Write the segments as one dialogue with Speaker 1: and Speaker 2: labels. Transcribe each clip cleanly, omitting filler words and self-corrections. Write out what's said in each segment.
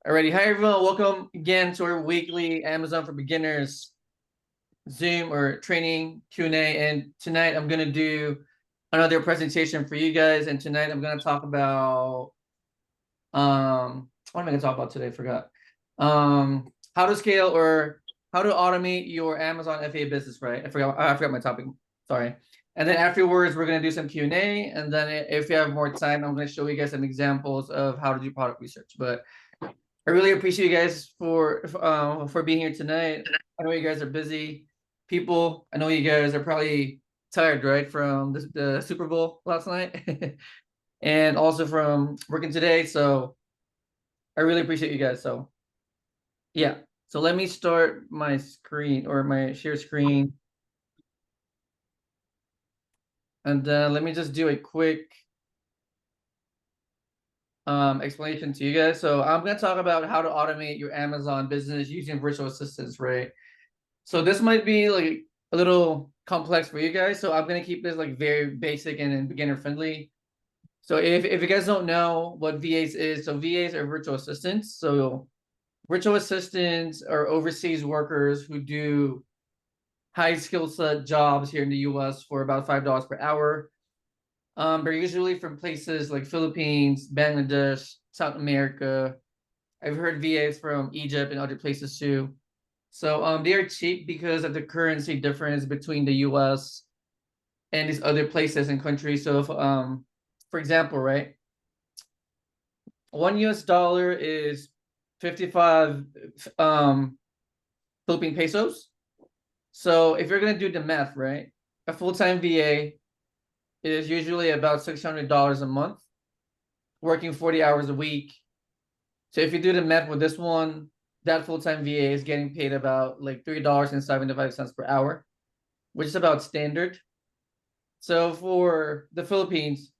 Speaker 1: Alrighty, hi everyone. Welcome again to our weekly Amazon for Beginners Zoom or training Q&A. And tonight I'm gonna do another presentation for you guys. And tonight I'm gonna talk about what am I gonna talk about today? I forgot. How to scale or how to automate your Amazon FBA business, right? I forgot my topic. Sorry. And then afterwards we're gonna do some Q&A. And then if we have more time, I'm gonna show you guys some examples of how to do product research. But I really appreciate you guys for being here tonight. I know you guys are busy people. I know you guys are probably tired, right, from the Super Bowl last night, and also from working today. So I really appreciate you guys. So yeah. So let me start my screen or my share screen, and let me just do a quick explanation to you guys. So I'm gonna talk about how to automate your Amazon business using virtual assistants, right? So this might be like a little complex for you guys. So I'm gonna keep this like very basic and beginner friendly. So if you guys don't know what VAs is, so VAs are virtual assistants. So virtual assistants are overseas workers who do high skill set jobs here in the US for about $5 per hour. They're usually from places like Philippines, Bangladesh, South America. I've heard VAs from Egypt and other places too. So they are cheap because of the currency difference between the US and these other places and countries. So if, for example, right, $1 is 55 um Philippine pesos. So if you're gonna do the math, right, a full-time VA is usually about $600 a month, working 40 hours a week. So if you do the math with this one, that full-time VA is getting paid about like $3.75 per hour, which is about standard. So for the Philippines,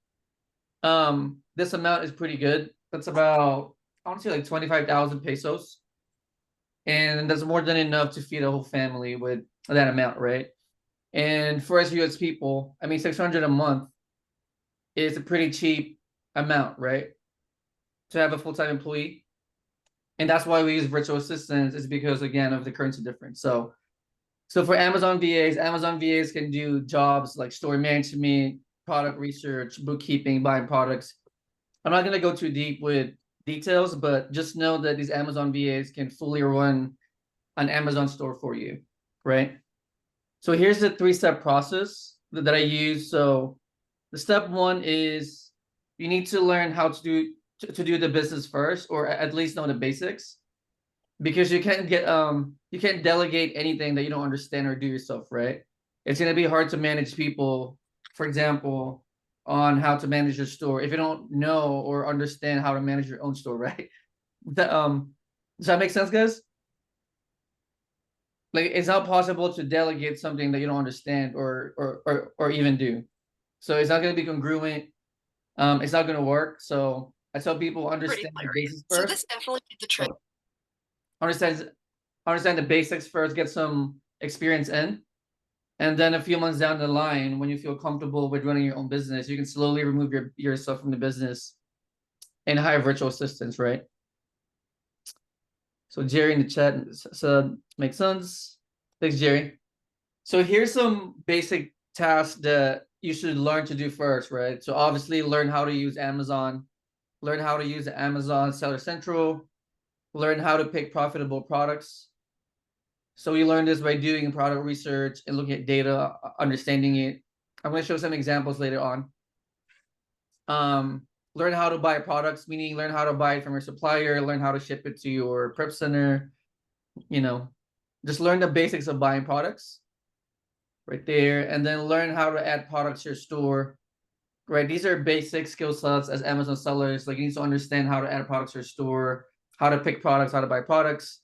Speaker 1: this amount is pretty good. That's about, I want to say like 25,000 pesos. And that's more than enough to feed a whole family with that amount, right? And for us US people, I mean, 600 a month is a pretty cheap amount, right? To have a full-time employee. And that's why we use virtual assistants is because again of the currency difference. So for Amazon VAs can do jobs like store management, product research, bookkeeping, buying products. I'm not gonna go too deep with details, but just know that these Amazon VAs can fully run an Amazon store for you, right? So here's the three-step process that I use. So the step one is you need to learn how to do the business first, or at least know the basics, because you can't delegate anything that you don't understand or do yourself, right? It's gonna be hard to manage people, for example, on how to manage your store if you don't know or understand how to manage your own store, right? Does that make sense, guys? Like it's not possible to delegate something that you don't understand or even do. So it's not gonna be congruent. It's not gonna work. So I tell people
Speaker 2: Pretty
Speaker 1: understand the
Speaker 2: clear.
Speaker 1: basics
Speaker 2: So
Speaker 1: first.
Speaker 2: this definitely did the trick.
Speaker 1: So understand understand the basics first, get some experience in. And then a few months down the line, when you feel comfortable with running your own business, you can slowly remove yourself from the business and hire virtual assistants, right? So Jerry in the chat said, makes sense. Thanks, Jerry. So here's some basic tasks that you should learn to do first, right? So obviously learn how to use Amazon, learn how to use Amazon Seller Central, learn how to pick profitable products. So we learn this by doing product research and looking at data, understanding it. I'm going to show some examples later on. Learn how to buy products, meaning learn how to buy it from your supplier, learn how to ship it to your prep center, you know, just learn the basics of buying products right there, and then learn how to add products to your store, right? These are basic skill sets as Amazon sellers. Like you need to understand how to add products to your store, how to pick products, how to buy products.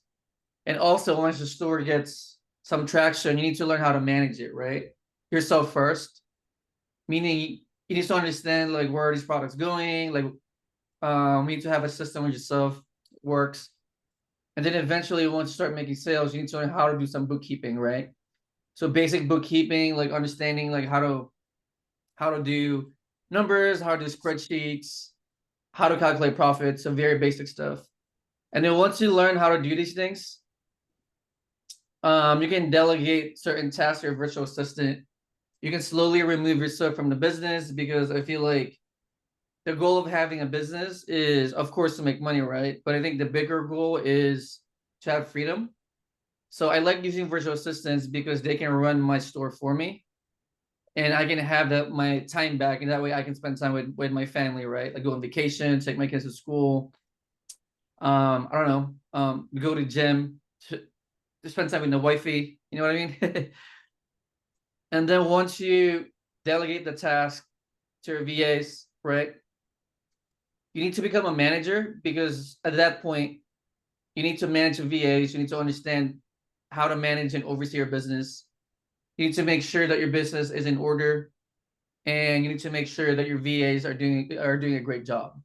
Speaker 1: And also once the store gets some traction, you need to learn how to manage it, right? Yourself first, meaning you need to understand like where are these products going, like we need to have a system which itself works. And then eventually once you start making sales, you need to learn how to do some bookkeeping, right? So basic bookkeeping, like understanding like how to do numbers, how to do spreadsheets, how to calculate profits, some very basic stuff. And then once you learn how to do these things, you can delegate certain tasks to your virtual assistant. You can slowly remove yourself from the business because I feel like the goal of having a business is, of course, to make money, right? But I think the bigger goal is to have freedom. So I like using virtual assistants because they can run my store for me, and I can have my time back, and that way I can spend time with my family, right? Like go on vacation, take my kids to school. I don't know, go to gym to spend time with the wifey. You know what I mean? And then once you delegate the task to your VAs, right? You need to become a manager because at that point you need to manage your VAs. You need to understand how to manage and oversee your business. You need to make sure that your business is in order, and you need to make sure that your VAs are doing a great job,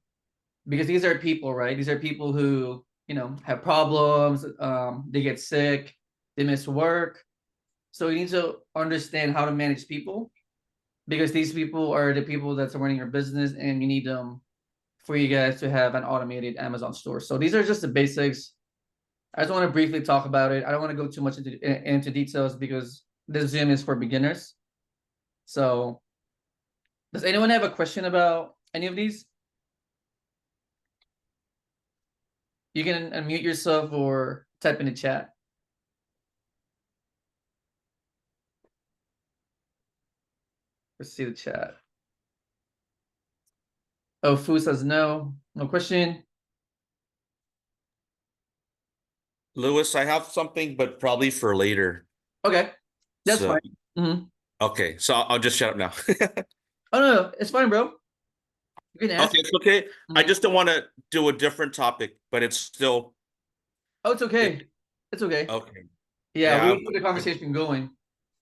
Speaker 1: because these are people, right? These are people who have problems. They get sick, they miss work. So you need to understand how to manage people, because these people are the people that's running your business, and you need them for you guys to have an automated Amazon store. So these are just the basics. I just want to briefly talk about it. I don't want to go too much into details because this Zoom is for beginners. So does anyone have a question about any of these? You can unmute yourself or type in the chat. Let's see the chat. Oh, Fu says no. No question.
Speaker 2: Lewis, I have something, but probably for later.
Speaker 1: Okay, that's
Speaker 2: So,
Speaker 1: fine. Mm-hmm.
Speaker 2: okay, so I'll just shut up now.
Speaker 1: Oh no, it's fine, bro. You can ask.
Speaker 2: Okay, it's okay. I
Speaker 1: Mm-hmm.
Speaker 2: just don't want to do a different topic, but it's still
Speaker 1: Oh, it's
Speaker 2: it,
Speaker 1: okay. It's okay.
Speaker 2: okay.
Speaker 1: Yeah,
Speaker 2: Yeah,
Speaker 1: we'll keep the conversation going.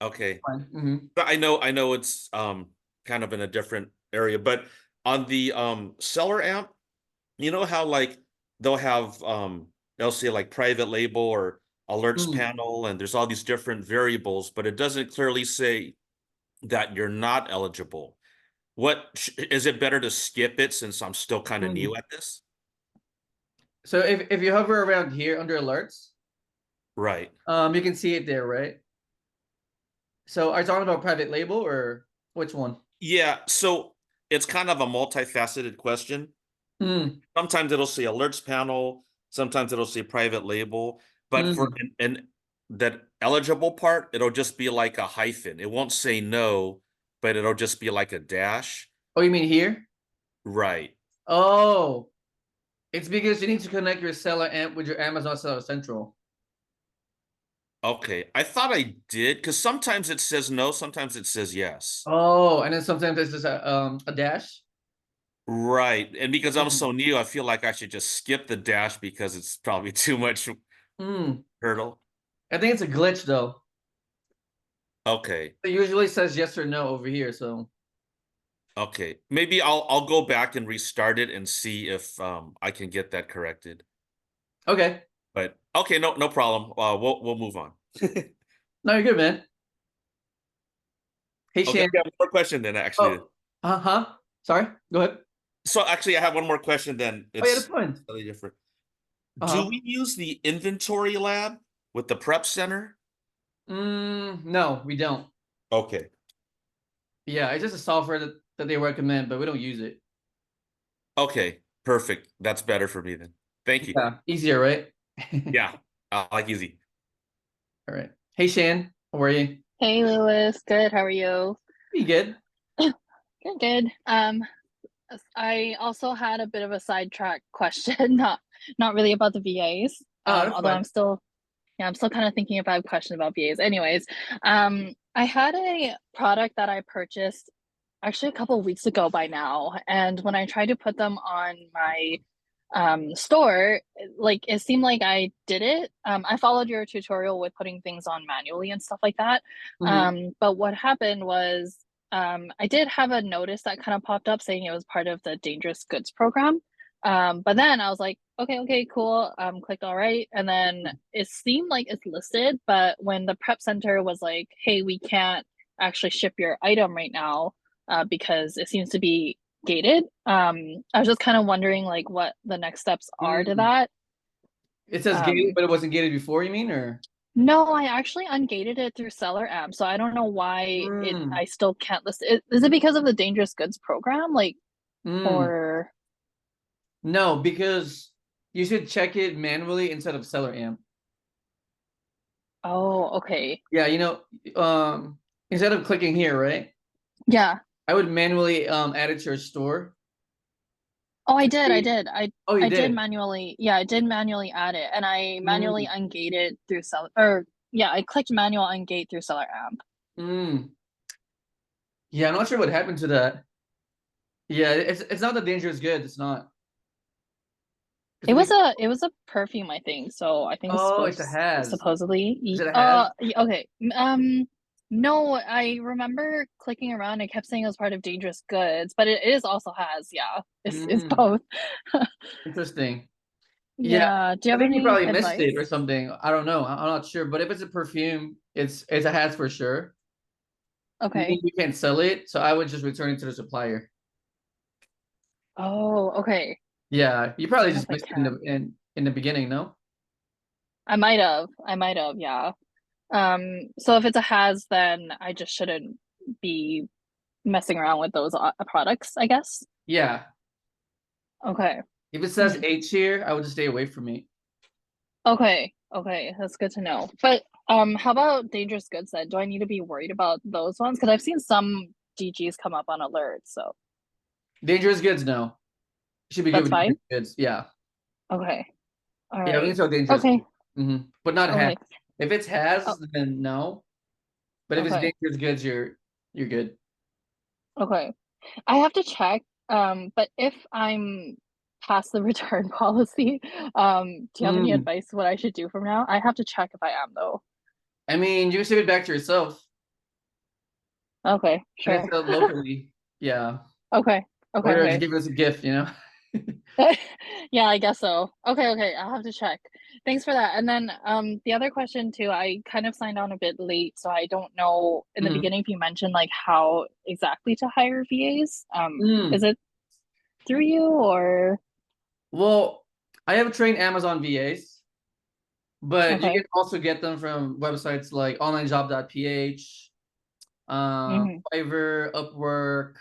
Speaker 2: okay.
Speaker 1: Fine. Mm-hmm.
Speaker 2: But I know it's kind of in a different area, but on the seller amp, you know how like they'll have they'll say like private label or alerts
Speaker 1: Mm-hmm.
Speaker 2: panel, and there's all these different variables, but it doesn't clearly say that you're not eligible. What is it better to skip it since I'm still kind of
Speaker 1: Mm-hmm.
Speaker 2: new at this?
Speaker 1: So if you hover around here under alerts,
Speaker 2: Right.
Speaker 1: you can see it there, right? So are you talking about private label or which one?
Speaker 2: Yeah, so it's kind of a multifaceted question.
Speaker 1: Mm,
Speaker 2: Sometimes it'll say alerts panel, sometimes it'll say private label, but for
Speaker 1: mm.
Speaker 2: and that eligible part, it'll just be like a hyphen. It won't say no, but it'll just be like a dash.
Speaker 1: Oh, you mean here?
Speaker 2: Right.
Speaker 1: Oh, it's because you need to connect your seller amp with your Amazon Seller Central.
Speaker 2: Okay. I thought I did because sometimes it says no, sometimes it says yes.
Speaker 1: Oh, and then sometimes it's just a dash.
Speaker 2: Right. And because I'm
Speaker 1: Mm,
Speaker 2: so new, I feel like I should just skip the dash because it's probably too much
Speaker 1: mm.
Speaker 2: hurdle.
Speaker 1: I think it's a glitch though.
Speaker 2: Okay.
Speaker 1: It usually says yes or no over here. So
Speaker 2: Okay. Maybe I'll go back and restart it and see if I can get that corrected.
Speaker 1: okay,
Speaker 2: But okay, no problem. We'll move on.
Speaker 1: no, you're good, man. Hey,
Speaker 2: Okay,
Speaker 1: Shan.
Speaker 2: I have one more question then actually.
Speaker 1: Oh, huh. Sorry, go ahead.
Speaker 2: So actually I have one more question then.
Speaker 1: Oh yeah, that's
Speaker 2: It's
Speaker 1: fine.
Speaker 2: really different. Do
Speaker 1: Uh-huh.
Speaker 2: we use the inventory lab with the prep center?
Speaker 1: No, we don't.
Speaker 2: Okay.
Speaker 1: Yeah, it's just a software that they recommend, but we don't use it.
Speaker 2: Okay. Perfect. That's better for me then. Thank you.
Speaker 1: Yeah, easier, right?
Speaker 2: Yeah. I like easy.
Speaker 1: All right. Hey, Shan, how are you?
Speaker 3: Hey Lewis, good. How are you?
Speaker 1: Pretty good.
Speaker 3: Good, good. I also had a bit of a sidetrack question, not really about the VAs.
Speaker 1: Oh, that's
Speaker 3: Although
Speaker 1: fine.
Speaker 3: I'm still kind of thinking if I have a question about VAs. Anyways, I had a product that I purchased actually a couple of weeks ago by now, and when I tried to put them on my store, like it seemed like I did it. I followed your tutorial with putting things on manually and stuff like that.
Speaker 1: Mm-hmm.
Speaker 3: But what happened was I did have a notice that kind of popped up saying it was part of the dangerous goods program. But then I was like, okay, cool. Clicked all right. And then it seemed like it's listed, but when the prep center was like, hey, we can't actually ship your item right now, because it seems to be gated. I was just kind of wondering like what the next steps are to
Speaker 1: Mm.
Speaker 3: that.
Speaker 1: It says gated, but it wasn't gated before, you mean, or?
Speaker 3: No, I actually ungated it through Seller Amp, so I don't know why
Speaker 1: Mm,
Speaker 3: I still can't list it. Is it because of the dangerous goods program? Like,
Speaker 1: mm.
Speaker 3: or
Speaker 1: No, because you should check it manually instead of Seller Amp.
Speaker 3: oh, okay.
Speaker 1: Yeah, instead of clicking here, right?
Speaker 3: Yeah.
Speaker 1: I would manually add it to your store.
Speaker 3: Oh, I
Speaker 1: To
Speaker 3: did.
Speaker 1: see. Oh, you
Speaker 3: I did
Speaker 1: did.
Speaker 3: manually. Yeah, I did manually add it, and I manually
Speaker 1: Mm,
Speaker 3: ungated through Seller. Or yeah, I clicked manual ungate through Seller Amp.
Speaker 1: mm. Yeah, I'm not sure what happened to that. Yeah, it's not the dangerous good. It's not. It's because
Speaker 3: It was a perfume, I think. So I think it's
Speaker 1: oh, it's a
Speaker 3: supposed
Speaker 1: has.
Speaker 3: supposedly.
Speaker 1: Is it a has?
Speaker 3: Okay. No, I remember clicking around. It kept saying it was part of dangerous goods, but it is also has. Yeah, it's
Speaker 1: Mm,
Speaker 3: both.
Speaker 1: interesting. Yeah,
Speaker 3: Yeah. Do you
Speaker 1: I
Speaker 3: have
Speaker 1: think you
Speaker 3: any
Speaker 1: probably missed it or
Speaker 3: advice?
Speaker 1: something. I don't know. I'm not sure. But if it's a perfume, it's a has for sure. Meaning
Speaker 3: Okay.
Speaker 1: you can't sell it, so I would just return it to the supplier.
Speaker 3: Oh, okay.
Speaker 1: Yeah, you
Speaker 3: I
Speaker 1: probably
Speaker 3: don't know if
Speaker 1: just
Speaker 3: I
Speaker 1: missed it in
Speaker 3: can.
Speaker 1: the beginning, no?
Speaker 3: I might have. I might have. Yeah. So if it's a has, then I just shouldn't be messing around with those products, I guess.
Speaker 1: Yeah.
Speaker 3: Okay.
Speaker 1: If it says
Speaker 3: Hmm.
Speaker 1: H here, I would just stay away from me.
Speaker 3: Okay. Okay. That's good to know. But how about dangerous goods then? Do I need to be worried about those ones? Because I've seen some DGs come up on alerts, so
Speaker 1: Dangerous goods, no. You should be good
Speaker 3: that's
Speaker 1: with
Speaker 3: fine.
Speaker 1: dangerous goods. Yeah.
Speaker 3: Okay. All
Speaker 1: Yeah, we can
Speaker 3: right.
Speaker 1: sell dangerous
Speaker 3: Okay.
Speaker 1: goods. But not has.
Speaker 3: Okay.
Speaker 1: If it's
Speaker 3: Oh,
Speaker 1: has, then no. But if it's
Speaker 3: okay.
Speaker 1: dangerous goods, you're good.
Speaker 3: Okay. I have to check. But if I'm past the return policy, do you have any
Speaker 1: Mm.
Speaker 3: advice what I should do from now? I have to check if I am though.
Speaker 1: I mean, you can ship it back to yourself
Speaker 3: Okay,
Speaker 1: and it's
Speaker 3: sure.
Speaker 1: locally. Yeah.
Speaker 3: Okay. Okay,
Speaker 1: Or just
Speaker 3: okay.
Speaker 1: give us a gift.
Speaker 3: Yeah, I guess so. Okay, okay. I'll have to check. Thanks for that. And then the other question too, I kind of signed on a bit late, so I don't know in the
Speaker 1: Mhm.
Speaker 3: beginning if you mentioned like how exactly to hire VAs. Is
Speaker 1: Mm.
Speaker 3: it through you or
Speaker 1: Well, I have trained Amazon VAs, but you
Speaker 3: okay.
Speaker 1: can also get them from websites like onlinejob.ph,
Speaker 3: Hmm.
Speaker 1: Fiverr, Upwork.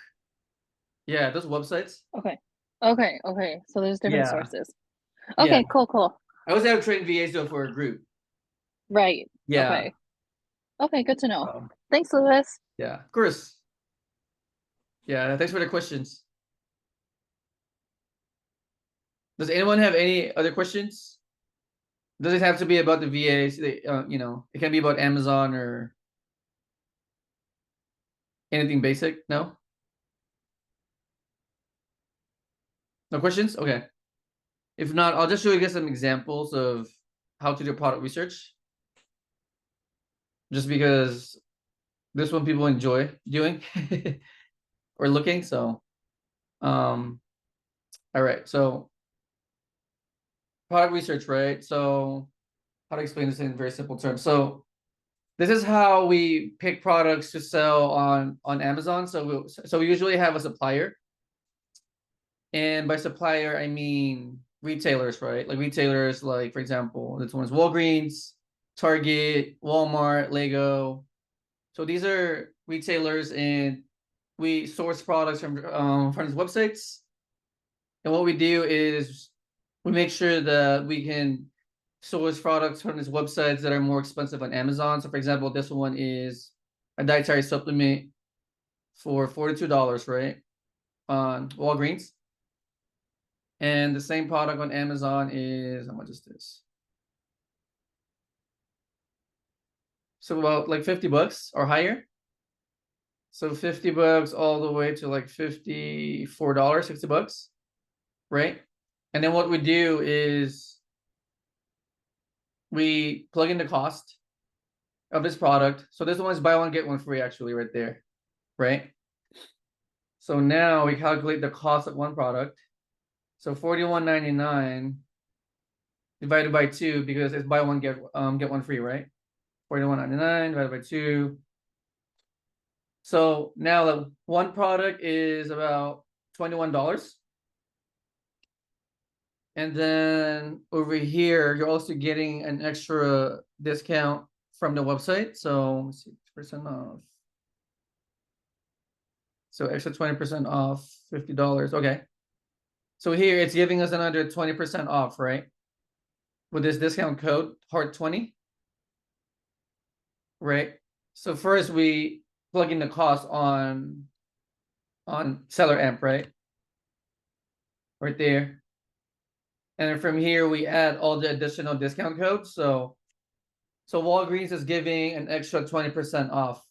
Speaker 1: Yeah, those websites.
Speaker 3: Okay. Okay, okay. So there's different
Speaker 1: Yeah,
Speaker 3: sources.
Speaker 1: yeah.
Speaker 3: Okay, cool, cool.
Speaker 1: I also have trained VAs though for a group.
Speaker 3: Right.
Speaker 1: Yeah.
Speaker 3: Okay. Okay, good to know.
Speaker 1: Um,
Speaker 3: Thanks, Lewis.
Speaker 1: yeah. Of course. Yeah. Thanks for the questions. Does anyone have any other questions? Does it have to be about the VAs? It can be about Amazon or anything basic. No? No questions? Okay. If not, I'll just show you guys some examples of how to do product research. Just because this one people enjoy doing or looking. So, um, all right. So product research, right? So how to explain this in very simple terms? So this is how we pick products to sell on Amazon. So we usually have a supplier, and by supplier I mean retailers, right? Like retailers, like for example, this one's Walgreens, Target, Walmart, Lego. So these are retailers, and we source products from these websites. And what we do is we make sure that we can source products from these websites that are more expensive on Amazon. So, for example, this one is a dietary supplement for $42, right? On Walgreens. And the same product on Amazon is how much is this? So about like 50 bucks or higher. So 50 bucks all the way to like $54, 60 bucks, right? And then what we do is we plug in the cost of this product. So this one is buy one, get one free actually right there, right? So now we calculate the cost of one product. So 41.99 divided by 2 because it's buy one, get one free, right? 41.99 divided by 2. So now the one product is about $21. And then over here, you're also getting an extra discount from the website. So let's see, percent off. So extra 20% off, $50. Okay. So here it's giving us another 20% off, right? With this discount code, HEART20. Right. So first we plug in the cost on seller amp, right? Right there. And then from here we add all the additional discount codes. So Walgreens is giving an extra 20% off.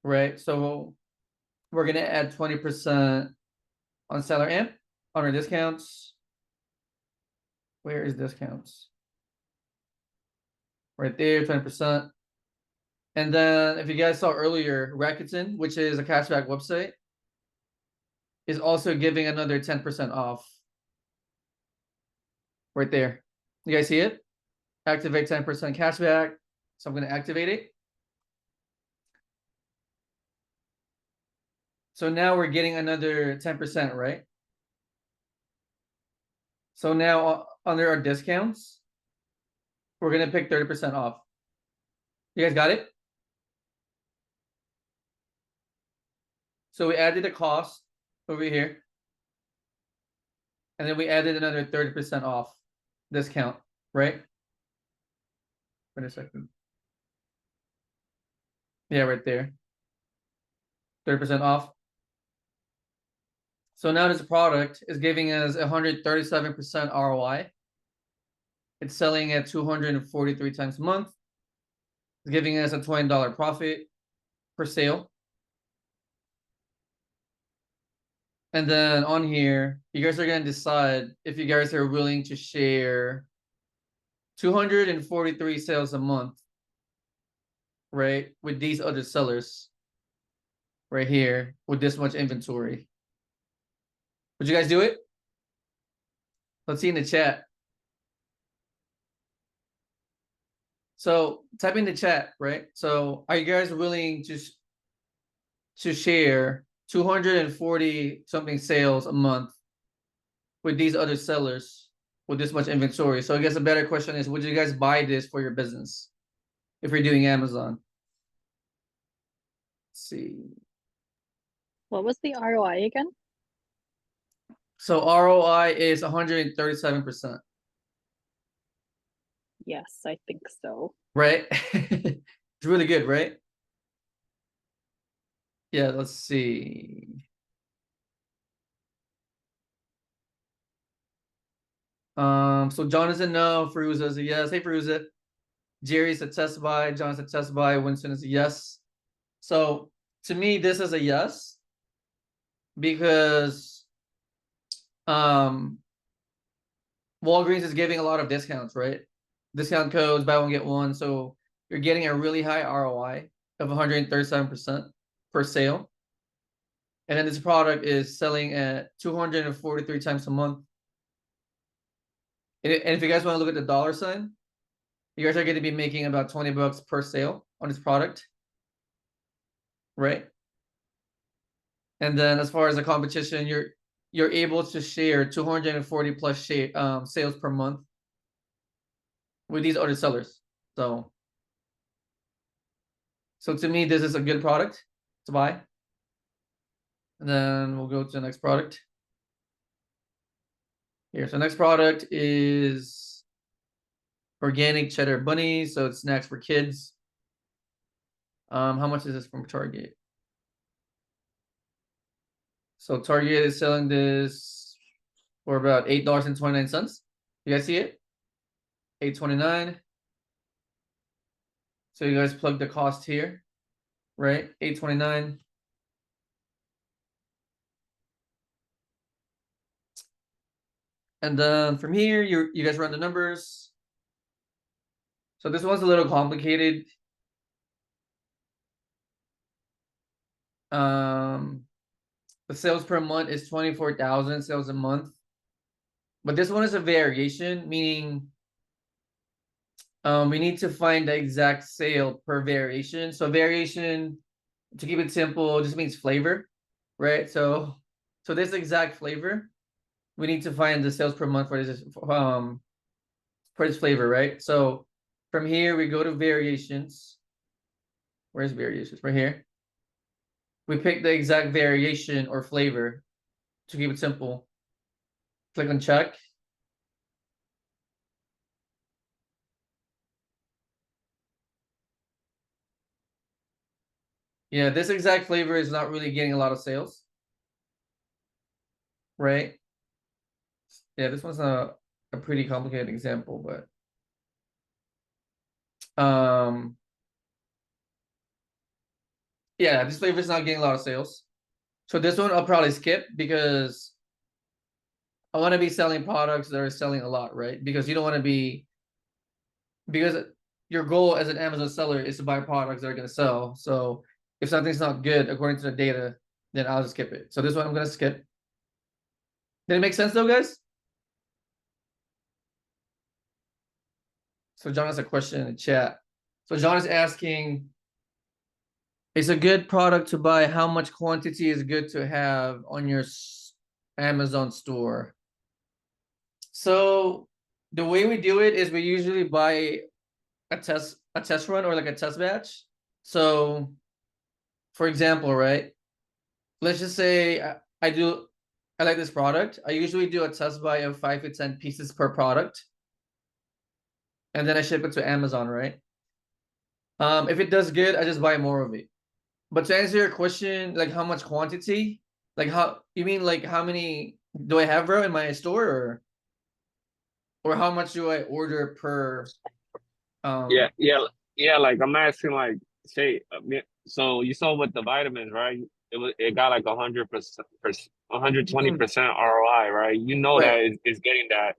Speaker 1: Right. So we're gonna add 20% on seller amp on our discounts. Where is discounts? Right there, 20%. And then if you guys saw earlier, Rakuten, which is a cashback website, is also giving another 10% off. Right there. You guys see it? Activate 10% cashback. So I'm going to activate it. So now we're getting another 10%, right? So now under our discounts, we're going to pick 30% off. You guys got it? So we added a cost over here. And then we added another 30% off discount, right? Wait a second. Yeah, right there. 30% off. So now this product is giving us 137% ROI. It's selling at 243 times a month. It's giving us a $20 profit per sale. And then on here, you guys are going to decide if you guys are willing to share 243 sales a month, right? With these other sellers right here with this much inventory. Would you guys do it? Let's see in the chat. So type in the chat, right? So are you guys willing to share 240 something sales a month with these other sellers with this much inventory? So I guess a better question is, would you guys buy this for your business if you're doing Amazon? Let's see.
Speaker 3: What was the ROI again?
Speaker 1: So ROI is 137%.
Speaker 3: Yes, I think so.
Speaker 1: Right? It's really good, right? Yeah, let's see. So John is a no, Feruza is a yes. Hey Feruza. Jerry's a test buy, John's a test buy, Winston is a yes. So to me, this is a yes because Walgreens is giving a lot of discounts, right? Discount codes, buy one, get one. So you're getting a really high ROI of 137% per sale. And then this product is selling at 243 times a month. And if you guys want to look at the dollar sign, you guys are going to be making about 20 bucks per sale on this product. Right? And then as far as the competition, you're able to share 240 plus sales per month with these other sellers. So to me, this is a good product to buy. And then we'll go to the next product. Here, so next product is organic cheddar bunny. So it's snacks for kids. How much is this from Target? So Target is selling this for about $8.29. You guys see it? $8.29. So you guys plug the cost here, right? $8.29. And then from here, you guys run the numbers. So this one's a little complicated. The sales per month is 24,000 sales a month. But this one is a variation, meaning we need to find the exact sale per variation. So variation, to keep it simple, just means flavor, right? So this exact flavor we need to find the sales per month for this flavor, right? So from here we go to variations. Where's variations? Right here. We pick the exact variation or flavor to keep it simple. Click on check. Yeah, this exact flavor is not really getting a lot of sales. Right? Yeah, this one's a pretty complicated example, but yeah, this flavor is not getting a lot of sales. So this one I'll probably skip because I want to be selling products that are selling a lot, right? Because you don't want to be, because your goal as an Amazon seller is to buy products that are going to sell. So if something's not good according to the data, then I'll just skip it. So this one I'm going to skip. Did it make sense though, guys? So John has a question in the chat. So John is asking, is a good product to buy? How much quantity is good to have on your Amazon store? So the way we do it is we usually buy a test run or like a test batch. So for example, right? Let's just say I like this product. I usually do a test buy of 5 to 10 pieces per product. And then I ship it to Amazon, right? If it does good, I just buy more of it. But to answer your question, like how much quantity? Like how you mean like how many do I have, bro, in my store, or how much do I order per
Speaker 4: Yeah. Like I'm asking, like, say, so you saw with the vitamins, right? It got like 100%, 120% ROI, right? You know
Speaker 1: right.
Speaker 4: that is getting that.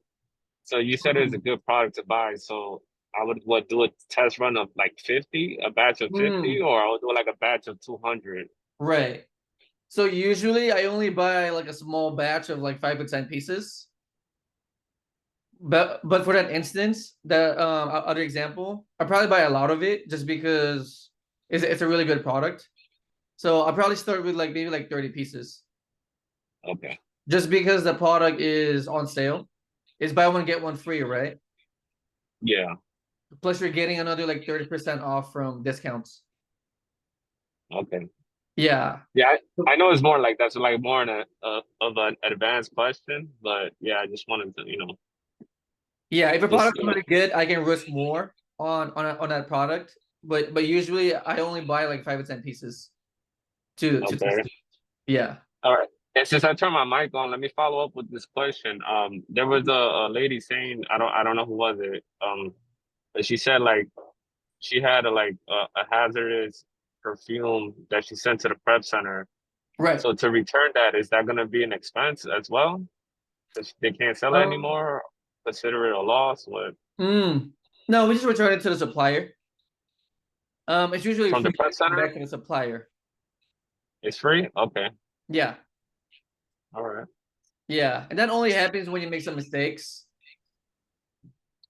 Speaker 4: So you said it's a good product to buy. So I would do a test run of like 50, a batch of 50, or I would do like a batch of 200.
Speaker 1: Right. So usually I only buy like a small batch of like 5 to 10 pieces. But for that instance, the other example, I probably buy a lot of it just because it's a really good product. So I'll probably start with like maybe like 30 pieces.
Speaker 4: Okay.
Speaker 1: Just because the product is on sale. It's buy one get one free, right?
Speaker 4: Yeah.
Speaker 1: Plus you're getting another like 30% off from discounts.
Speaker 4: Okay.
Speaker 1: Yeah.
Speaker 4: Yeah, I know it's more like that's like more of an advanced question, but yeah, I just wanted to,
Speaker 1: Yeah, if a
Speaker 4: just
Speaker 1: product's really good, I can risk more on that product. But usually I only buy like 5 to 10 pieces to test
Speaker 4: okay.
Speaker 1: it. Yeah.
Speaker 4: All right. And since I turned my mic on, let me follow up with this question. There was a lady saying, I don't know who was it. But she said like she had a hazardous perfume that she sent to the prep center.
Speaker 1: Right.
Speaker 4: So to return that, is that going to be an expense as well? Because they can't sell it anymore. Consider it a loss. What
Speaker 1: No, we just return it to the supplier. It's usually
Speaker 4: from the
Speaker 1: free
Speaker 4: prep center?
Speaker 1: back to the supplier.
Speaker 4: It's free. Okay.
Speaker 1: Yeah.
Speaker 4: All right.
Speaker 1: Yeah. And that only happens when you make some mistakes.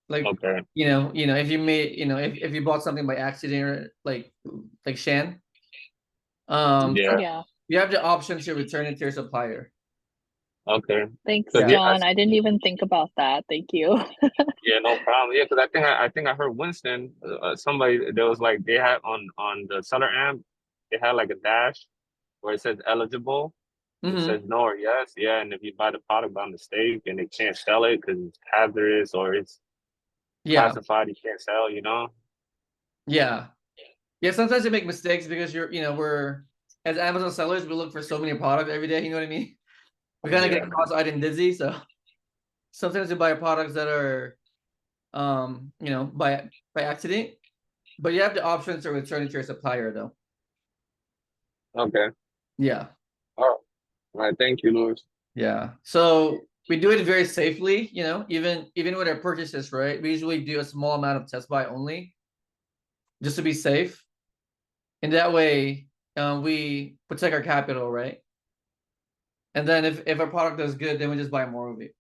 Speaker 1: Like,
Speaker 4: Okay.
Speaker 1: if you made, if you bought something by accident or like Shan,
Speaker 4: Yeah.
Speaker 3: Yeah.
Speaker 1: you have the option to return it to your supplier.
Speaker 4: Okay.
Speaker 3: Thanks,
Speaker 4: Yeah,
Speaker 3: John. I didn't even think about that. Thank you.
Speaker 4: yeah, no problem. Yeah, because I think I heard Winston, somebody there was like they had on the seller amp, they had like a dash where it says eligible. It says no or yes. Yeah, and if you buy the product by mistake and they can't sell it because it's hazardous or it's
Speaker 1: Yeah.
Speaker 4: classified, you can't sell.
Speaker 1: Yeah. Yeah. Sometimes you make mistakes because we're as Amazon sellers, we look for so many products every day. You know what I mean? We kind of
Speaker 4: Yeah.
Speaker 1: get cross-eyed dizzy. So sometimes you buy products that are, by accident, but you have the option to return it to your supplier though.
Speaker 4: Okay.
Speaker 1: Yeah.
Speaker 4: All right. Thank you, Louis.
Speaker 1: Yeah. So we do it very safely, even with our purchases, right? We usually do a small amount of test buy only, just to be safe. And that way, we protect our capital, right? And then if our product does good, then we just buy more of it.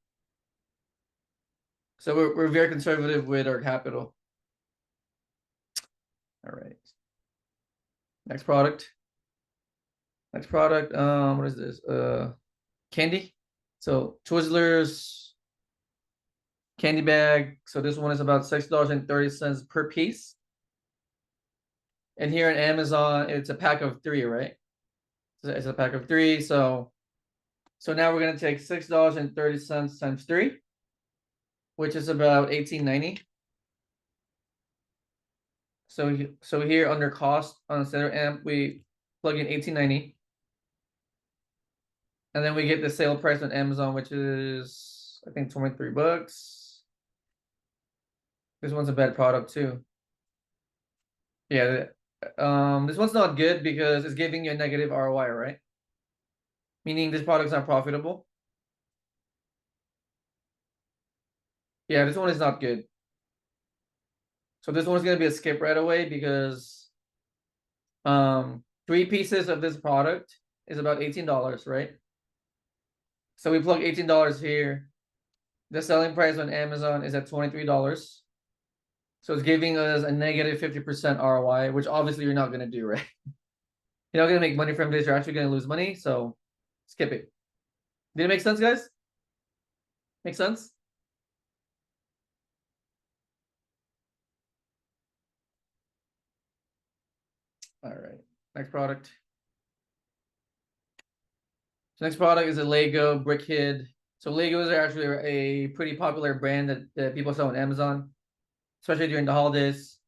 Speaker 1: So we're very conservative with our capital. All right. Next product. What is this? Candy. So Twizzlers candy bag. So this one is about $6.30 per piece. And here on Amazon, it's a pack of 3, right? So it's a pack of 3. So now we're gonna take $6.30 times 3, which is about $18.90. So here under cost on the center amp, we plug in $18.90. And then we get the sale price on Amazon, which is I think $23. This one's a bad product too. Yeah, this one's not good because it's giving you a negative ROI, right? Meaning this product's not profitable. Yeah, this one is not good. So this one's gonna be a skip right away because 3 pieces of this product is about $18, right? So we plug $18 here. The selling price on Amazon is at $23. So it's giving us a negative 50% ROI, which obviously you're not gonna do, right? You're not gonna make money from this, you're actually gonna lose money, so skip it. Did it make sense, guys? Make sense? All right, next product. So next product is a Lego Brickhead. So Legos are actually a pretty popular brand that people sell on Amazon, especially during the holidays.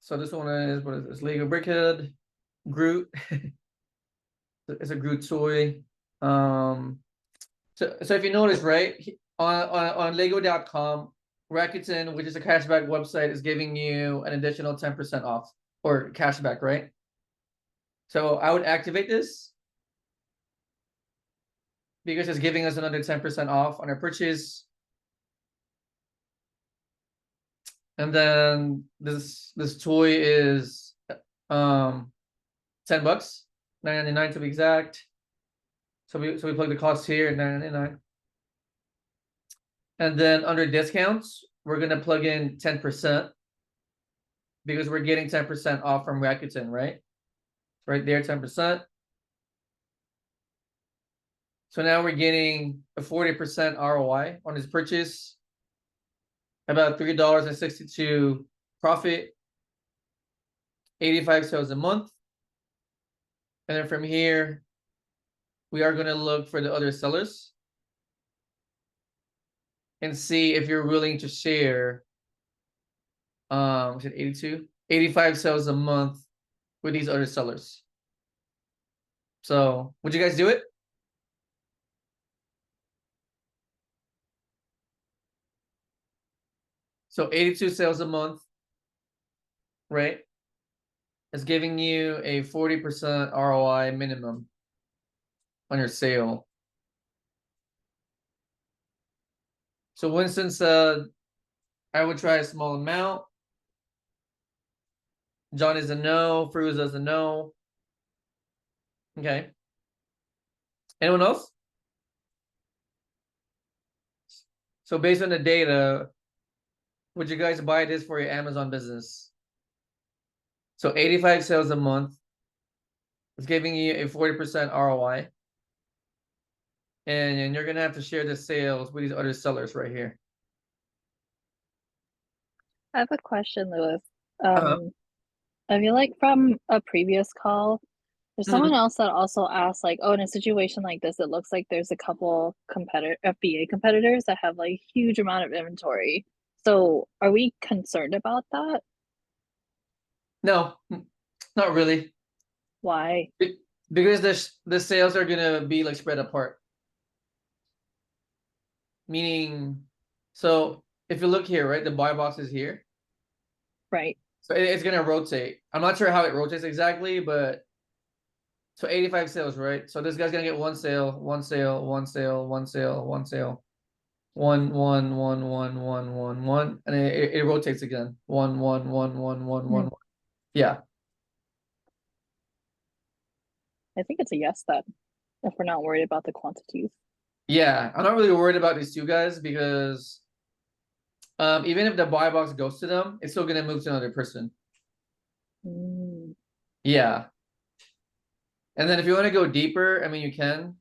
Speaker 1: So this one is, what is this? Lego Brickhead, Groot. It's a Groot toy. So if you notice, right, on Lego.com, Rakuten, which is a cashback website, is giving you an additional 10% off or cashback, right? So I would activate this because it's giving us another 10% off on our purchase. And then this toy is $10, $9.99 to be exact. So we plug the cost here, $9.99. And then under discounts, we're gonna plug in 10% because we're getting 10% off from Rakuten, right? Right there, 10%. So now we're getting a 40% ROI on this purchase, about $3.62 profit, 85 sales a month. And then from here, we are gonna look for the other sellers and see if you're willing to share, was it 82? 85 sales a month with these other sellers. So would you guys do it? So 82 sales a month, right? It's giving you a 40% ROI minimum on your sale. So Winston said, I would try a small amount. John is a no. Fruza is a no. Okay. Anyone else? So based on the data, would you guys buy this for your Amazon business? So 85 sales a month. It's giving you a 40% ROI. And you're gonna have to share the sales with these other sellers right here.
Speaker 3: I have a question, Lewis. I feel like from a previous call, there's someone else that also asked, like, oh, in a situation like this, it looks like there's a couple FBA competitors that have like huge amount of inventory. So are we concerned about that?
Speaker 1: No, not really.
Speaker 3: Why?
Speaker 1: Because the sales are gonna be like spread apart. Meaning, so if you look here, right, the buy box is here.
Speaker 3: Right.
Speaker 1: So it's gonna rotate. I'm not sure how it rotates exactly, but so 85 sales, right? So this guy's gonna get one sale, one sale, one sale, one sale, one sale, one, and it rotates again. One. Yeah.
Speaker 3: I think it's a yes then, if we're not worried about the quantities.
Speaker 1: Yeah, I'm not really worried about these two guys because even if the buy box goes to them, it's still gonna move to another person.
Speaker 3: Mm.
Speaker 1: Yeah. And then if you want to go deeper, I mean, you can.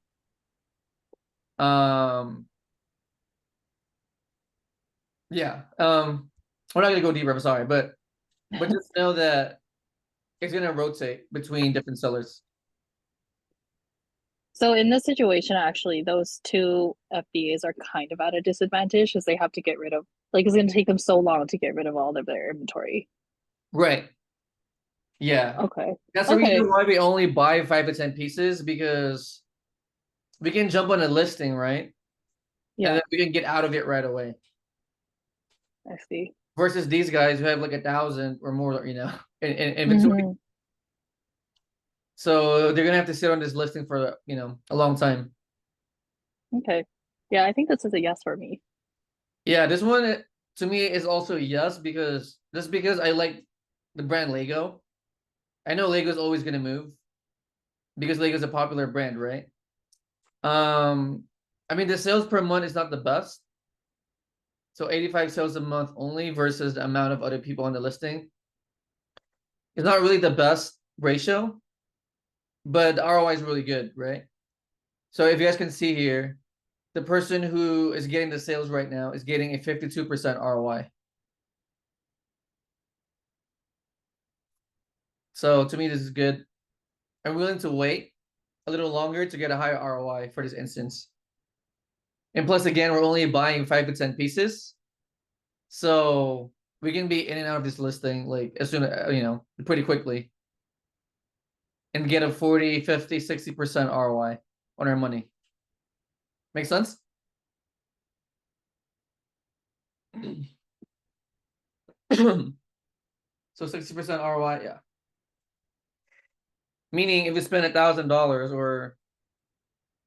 Speaker 1: Yeah. We're not gonna go deeper, I'm sorry, but just know that it's gonna rotate between different sellers.
Speaker 3: So in this situation, actually, those two FBAs are kind of at a disadvantage because they have to get rid of, like, it's going to take them so long to get rid of all of their inventory.
Speaker 1: Right. Yeah.
Speaker 3: Okay.
Speaker 1: That's the
Speaker 3: Okay.
Speaker 1: reason why we only buy 5 to 10 pieces, because we can jump on a listing, right? And
Speaker 3: Yeah,
Speaker 1: then we can get out of it right away.
Speaker 3: I see.
Speaker 1: Versus these guys who have like 1,000 or more, in inventory.
Speaker 3: Mhm.
Speaker 1: So they're gonna have to sit on this listing for a long time.
Speaker 3: Okay. Yeah, I think this is a yes for me.
Speaker 1: Yeah, this one to me is also a yes, because I like the brand Lego. I know Lego's always gonna move because Lego's a popular brand, right? I mean, the sales per month is not the best. So 85 sales a month only versus the amount of other people on the listing. It's not really the best ratio, but the ROI is really good, right? So if you guys can see here, the person who is getting the sales right now is getting a 52% ROI. So to me, this is good. I'm willing to wait a little longer to get a higher ROI for this instance. And plus, again, we're only buying 5 to 10 pieces. So we can be in and out of this listing like as soon as, pretty quickly. And get a 40, 50, 60% ROI on our money. Make sense? So 60% ROI, yeah. Meaning if we spend $1,000, or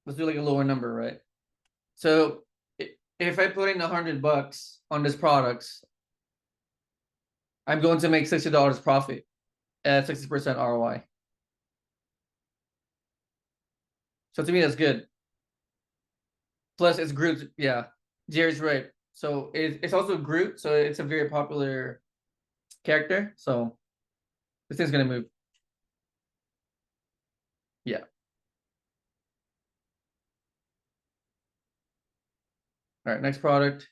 Speaker 1: let's do like a lower number, right? So if I put in $100 on this products, I'm going to make $60 profit at 60% ROI. So to me, that's good. Plus, it's Groot. Yeah, Jerry's right. So it's also Groot. So it's a very popular character. So this thing's gonna move. Yeah. All right. Next product.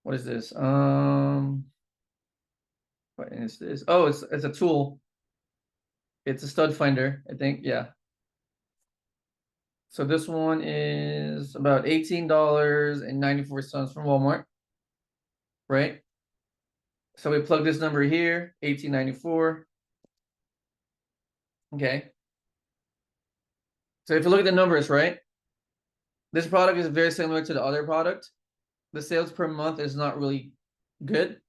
Speaker 1: What is this? What is this? Oh, it's a tool. It's a stud finder, I think. Yeah. So this one is about $18.94 from Walmart, right? So we plug this number here, $18.94. Okay. So if you look at the numbers, right? This product is very similar to the other product. The sales per month is not really good.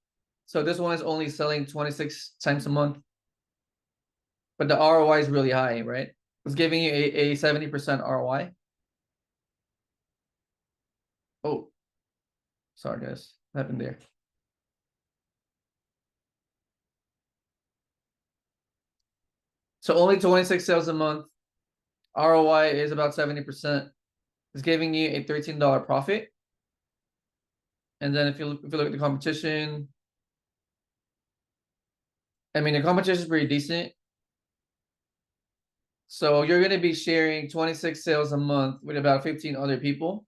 Speaker 1: So this one is only selling 26 times a month. But the ROI is really high, right? It's giving you a 70% ROI. Oh, sorry guys. What happened there? So only 26 sales a month. ROI is about 70%. It's giving you a $13 profit. And then if you look at the competition, I mean, the competition is pretty decent. So you're going to be sharing 26 sales a month with about 15 other people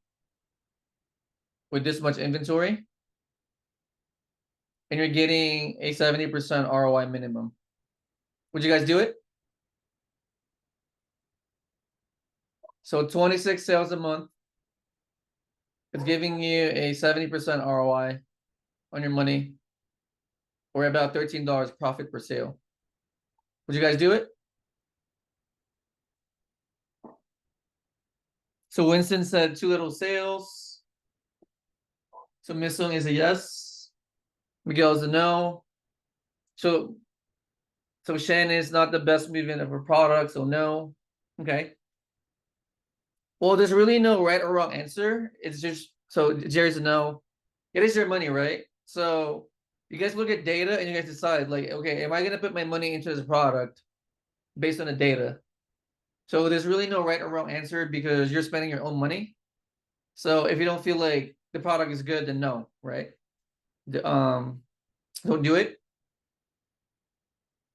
Speaker 1: with this much inventory. And you're getting a 70% ROI minimum. Would you guys do it? So 26 sales a month. It's giving you a 70% ROI on your money, or about $13 profit per sale. Would you guys do it? So Winston said 2 little sales. So Missung is a yes. Miguel is a no. So Shan is not the best movement of her product, so no. Okay. Well, there's really no right or wrong answer. It's just, so Jerry's a no. It is your money, right? So you guys look at data and you guys decide, like, okay, am I gonna put my money into this product based on the data? So there's really no right or wrong answer because you're spending your own money. So if you don't feel like the product is good, then no, right? Don't do it.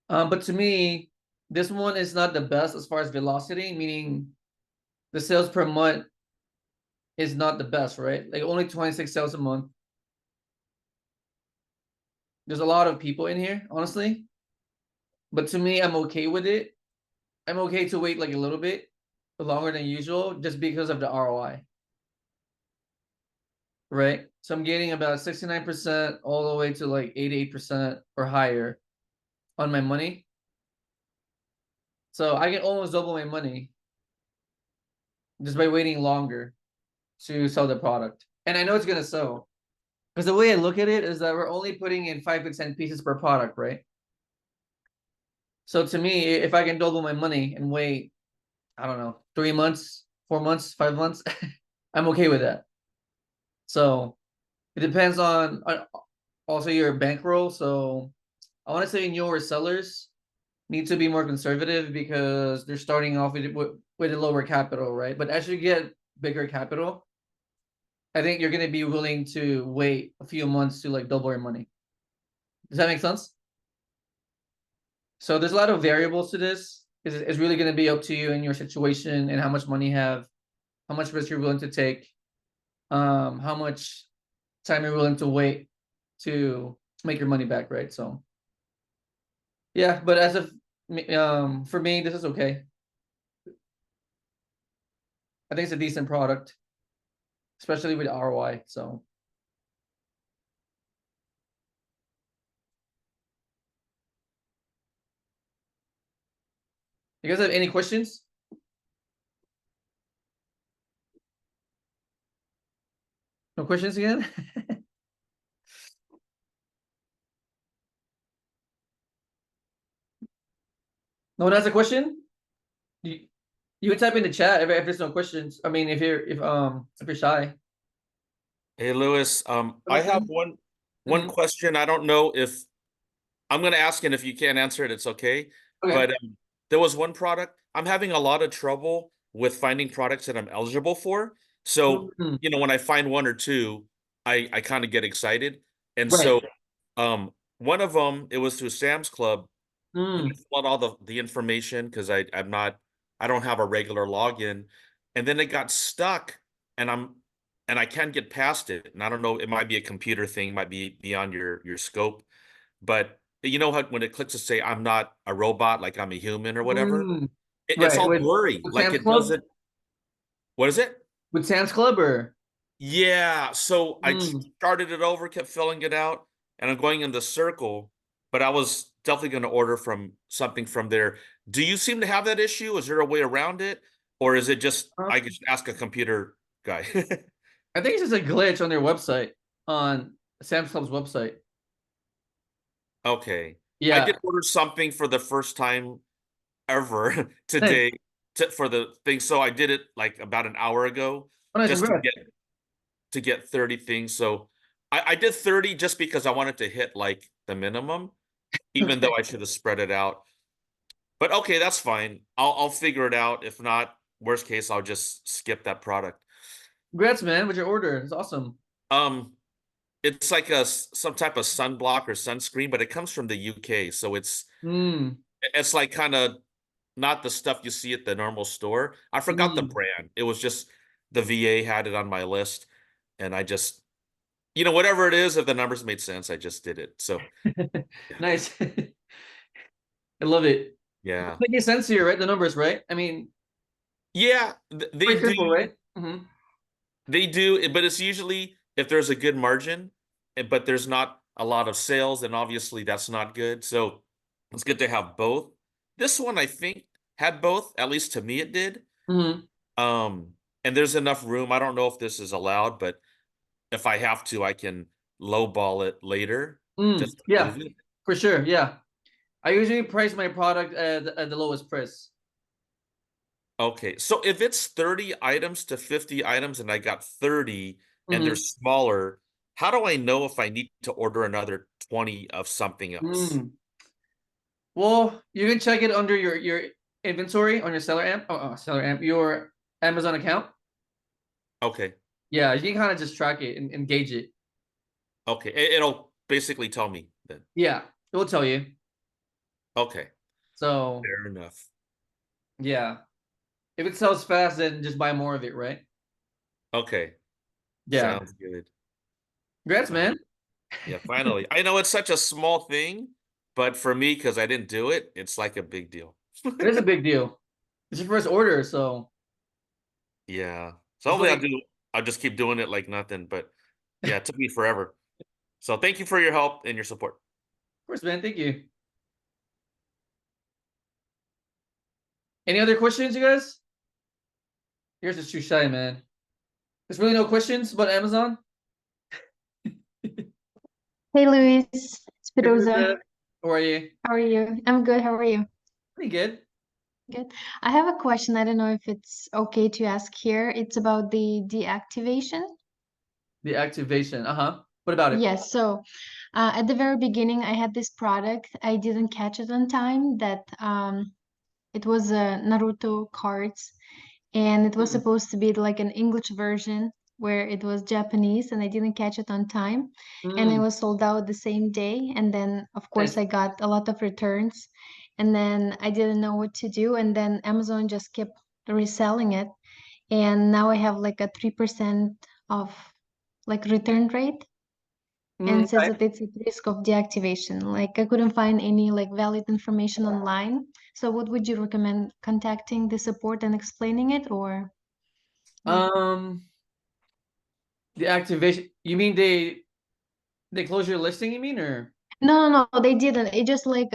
Speaker 1: But to me, This one is not the best as far as velocity, meaning the sales per month is not the best, right? Like only 26 sales a month. There's a lot of people in here, honestly. But to me, I'm okay with it. I'm okay to wait like a little bit longer than usual just because of the ROI. Right? So I'm getting about 69% all the way to like 88% or higher on my money. So I can almost double my money just by waiting longer to sell the product. And I know it's gonna sell. Because the way I look at it is that we're only putting in 5 to 10 pieces per product, right? So to me, if I can double my money and wait, I don't know, 3 months, 4 months, 5 months, I'm okay with that. So it depends on also your bankroll. So I want to say newer sellers need to be more conservative because they're starting off with a lower capital, right? But as you get bigger capital, I think you're gonna be willing to wait a few months to like double your money. Does that make sense? So there's a lot of variables to this. It's really gonna be up to you and your situation and how much money you have, how much risk you're willing to take, how much time you're willing to wait to make your money back, right? So yeah, but as of for me, this is okay. I think it's a decent product, especially with ROI. So you guys have any questions? No questions again? No one has a question? You can type in the chat if there's no questions. I mean, if you're shy.
Speaker 2: Hey, Lewis, I have one question. I don't know if I'm going to ask, and if you can't answer it, it's okay.
Speaker 1: Okay.
Speaker 2: But there was one product. I'm having a lot of trouble with finding products that I'm eligible for. So,
Speaker 1: Mhm.
Speaker 2: when I find one or two, I kind of get excited. And
Speaker 1: Right.
Speaker 2: so, one of them, it was through Sam's Club. And I
Speaker 1: Mm.
Speaker 2: filled out all the information because I don't have a regular login. And then it got stuck, and I can't get past it. And I don't know, it might be a computer thing, might be beyond your scope. But you know how when it clicks to say I'm not a robot, like I'm a human or whatever,
Speaker 1: Mm.
Speaker 2: it's
Speaker 1: Right.
Speaker 2: all blurry.
Speaker 1: With
Speaker 2: Like
Speaker 1: Sam's
Speaker 2: it
Speaker 1: Club?
Speaker 2: doesn't. What is it?
Speaker 1: With Sam's Club or?
Speaker 2: Yeah. So I
Speaker 1: Mm.
Speaker 2: started it over, kept filling it out, and I'm going in the circle, but I was definitely going to order from something from there. Do you seem to have that issue? Is there a way around it? Or is it just I could ask a computer guy?
Speaker 1: I think it's just a glitch on their website, on Sam's Club's website.
Speaker 2: Okay. I
Speaker 1: Yeah.
Speaker 2: did order something for the first time ever
Speaker 1: Nice.
Speaker 2: today for the thing. So I did it like about an hour ago
Speaker 1: Oh, nice.
Speaker 2: just
Speaker 1: Congrats.
Speaker 2: to get 30 things. So I did 30 just because I wanted to hit like the minimum, even though I should have spread it out. But okay, that's fine. I'll figure it out. If not, worst case, I'll just skip that product.
Speaker 1: Congrats, man, with your order. It's awesome.
Speaker 2: Um, it's like some type of sunblock or sunscreen, but it comes from the UK, so
Speaker 1: Mm.
Speaker 2: it's like kind of not the stuff you see at the normal store. I forgot the
Speaker 1: Mm.
Speaker 2: brand. It was just the VA had it on my list, and I just, whatever it is, if the numbers made sense, I just did it. So
Speaker 1: Nice. I love it.
Speaker 2: yeah,
Speaker 1: Making sense here, right? The numbers, right? I mean,
Speaker 2: yeah, they
Speaker 1: pretty
Speaker 2: do,
Speaker 1: simple, right?
Speaker 2: they do, but it's usually if there's a good margin, but there's not a lot of sales, then obviously that's not good. So it's good to have both. This one, I think, had both. At least to me, it did.
Speaker 1: Mm-hmm.
Speaker 2: Um, and there's enough room. I don't know if this is allowed, but if I have to, I can lowball it later
Speaker 1: Mm.
Speaker 2: just to
Speaker 1: Yeah,
Speaker 2: move it.
Speaker 1: for sure. Yeah. I usually price my product at the lowest price.
Speaker 2: Okay, so if it's 30 items to 50 items and I got 30 and they're
Speaker 1: Mm-hmm.
Speaker 2: smaller, how do I know if I need to order another 20 of something else?
Speaker 1: Mm. Well, you can check it under your inventory on your seller amp. Seller amp, your Amazon account.
Speaker 2: Okay.
Speaker 1: Yeah, you can kind of just track it and gauge it.
Speaker 2: Okay. It'll basically tell me then.
Speaker 1: Yeah, it will tell you.
Speaker 2: Okay.
Speaker 1: So
Speaker 2: Fair enough.
Speaker 1: yeah, if it sells fast, then just buy more of it, right?
Speaker 2: Okay.
Speaker 1: Yeah.
Speaker 2: Sounds good.
Speaker 1: Congrats, man.
Speaker 2: Yeah, finally. I know it's such a small thing, but for me, because I didn't do it, it's like a big deal.
Speaker 1: It is a big deal. It's your first order, so
Speaker 2: Yeah. So
Speaker 1: it's
Speaker 2: hopefully
Speaker 1: like,
Speaker 2: I'll just keep doing it like nothing. But yeah, it took me forever. So thank you for your help and your support.
Speaker 1: of course, man. Thank you. Any other questions, you guys? Yours is too shy, man. There's really no questions about Amazon?
Speaker 5: Hey Luis,
Speaker 1: Hey,
Speaker 5: Spiroza.
Speaker 1: Princess. How are you?
Speaker 5: How are you? I'm good. How are you?
Speaker 1: Pretty good.
Speaker 5: Good. I have a question. I don't know if it's okay to ask here. It's about the deactivation.
Speaker 1: The activation. Uh-huh. What about it?
Speaker 5: Yes. So, at the very beginning, I had this product. I didn't catch it on time. That it was Naruto cards, and it was
Speaker 1: Mm,
Speaker 5: supposed to be like an English version where it was Japanese, and I didn't catch it on time, and it
Speaker 1: mm,
Speaker 5: was sold out the same day. And then, of course,
Speaker 1: nice.
Speaker 5: I got a lot of returns, and then I didn't know what to do, and then Amazon just kept reselling it, and now I have like a 3% of like return rate, and it says
Speaker 1: Okay.
Speaker 5: that it's at risk of deactivation. Like I couldn't find any like valid information online. So what would you recommend, contacting the support and explaining it, or like
Speaker 1: Um, the activation. You mean they close your listing, you mean, or
Speaker 5: no, they didn't. It just like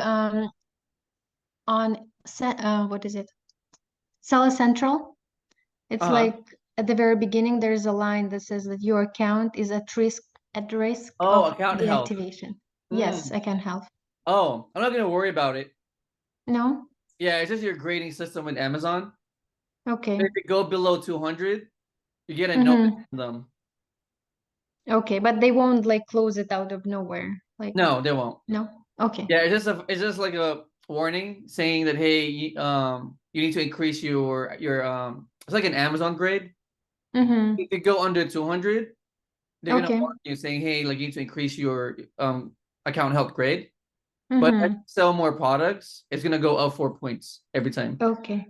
Speaker 5: what is it? Seller Central. It's
Speaker 1: uh-huh.
Speaker 5: like at the very beginning there's a line that says that your account is at risk
Speaker 1: Oh,
Speaker 5: of
Speaker 1: account health.
Speaker 5: deactivation. Yes,
Speaker 1: Mm.
Speaker 5: I can help.
Speaker 1: Oh, I'm not gonna worry about it.
Speaker 5: No?
Speaker 1: Yeah, it's just your grading system with Amazon.
Speaker 5: Okay.
Speaker 1: If it go below 200, you get a notice
Speaker 5: Mm-hmm.
Speaker 1: from them.
Speaker 5: Okay, but they won't like close it out of nowhere. Like,
Speaker 1: No, they won't.
Speaker 5: no? Okay.
Speaker 1: Yeah, it's just like a warning saying that hey, you need to increase your it's like an Amazon grade.
Speaker 5: Mm-hmm.
Speaker 1: If you go under 200, they're gonna
Speaker 5: Okay.
Speaker 1: warn you saying hey, like you need to increase your account health grade. But as you
Speaker 5: Mm-hmm.
Speaker 1: sell more products, it's gonna go up 4 points every time.
Speaker 5: Okay.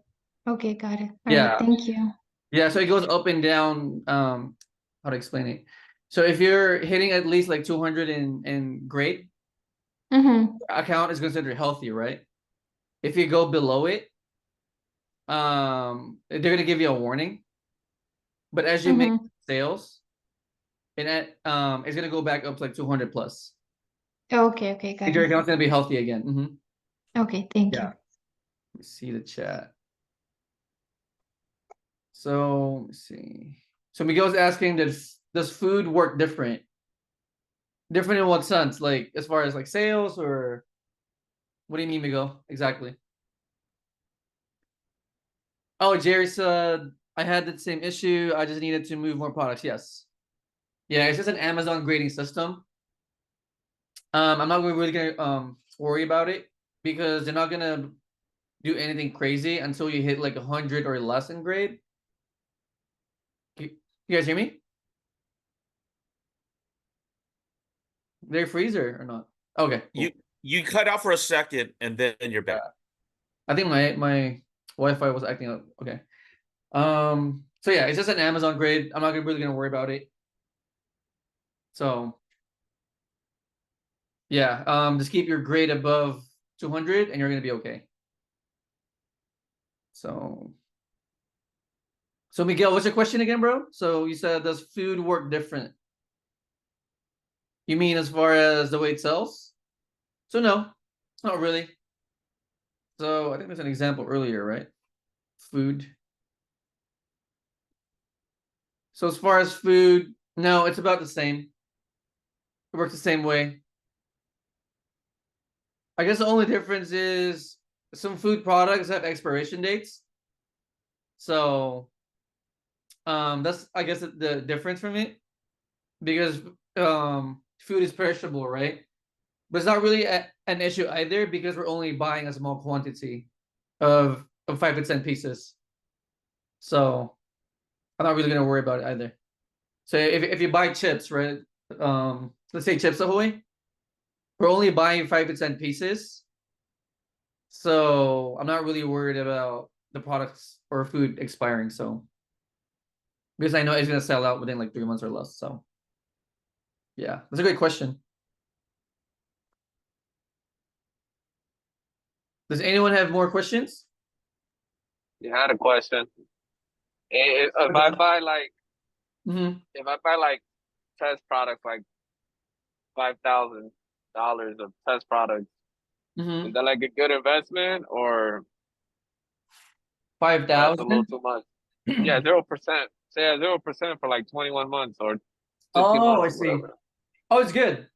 Speaker 5: Okay, got it. All right,
Speaker 1: Yeah,
Speaker 5: thank you.
Speaker 1: yeah. So it goes up and down. How to explain it? So if you're hitting at least like 200 in grade,
Speaker 5: Mm-hmm.
Speaker 1: account is considered healthy, right? If you go below it, they're gonna give you a warning. But as you make
Speaker 5: Mm-hmm.
Speaker 1: sales, and it's gonna go back up to like 200 plus.
Speaker 5: Okay, got
Speaker 1: Your
Speaker 5: it.
Speaker 1: account's gonna be healthy again.
Speaker 5: Okay, thank
Speaker 1: Yeah.
Speaker 5: you.
Speaker 1: Let me see the chat. So let me see. So Miguel's asking, does food work different? Different in what sense? Like as far as like sales, or what do you mean, Miguel? Exactly. Oh, Jerry said I had the same issue. I just needed to move more products. Yes. Yeah, it's just an Amazon grading system. I'm not really gonna worry about it because they're not gonna do anything crazy until you hit like 100 or less in grade. You guys hear me? They're freezer or not? Okay,
Speaker 2: You
Speaker 1: cool.
Speaker 2: you cut out for a second and then you're back.
Speaker 1: I think my Wi-Fi was acting up. Okay. So yeah, it's just an Amazon grade. I'm not really gonna worry about it. So yeah, just keep your grade above 200 and you're gonna be okay. So Miguel, what's your question again, bro? So you said, does food work different? You mean as far as the way it sells? So no, not really. So I think there's an example earlier, right? Food. So as far as food, no, it's about the same. It works the same way. I guess the only difference is some food products have expiration dates. So that's I guess the difference from it, because food is perishable, right? But it's not really an issue either because we're only buying a small quantity of 5 to 10 pieces. So I'm not really gonna worry about it either. So if you buy chips, right? Let's say Chips Ahoy, we're only buying 5 to 10 pieces. So I'm not really worried about the products or food expiring. So because I know it's gonna sell out within like 3 months or less. So yeah, that's a great question. Does anyone have more questions?
Speaker 4: You had a question. If I buy like
Speaker 1: Mm-hmm.
Speaker 4: if I buy like test products like $5,000 of test products,
Speaker 1: Mm-hmm.
Speaker 4: is that like a good investment or that's a little
Speaker 1: 5,000.
Speaker 4: too much? Yeah, 0%. Say 0% for like 21 months or 15
Speaker 1: Oh, I
Speaker 4: months or
Speaker 1: see.
Speaker 4: whatever.
Speaker 1: Oh, it's good.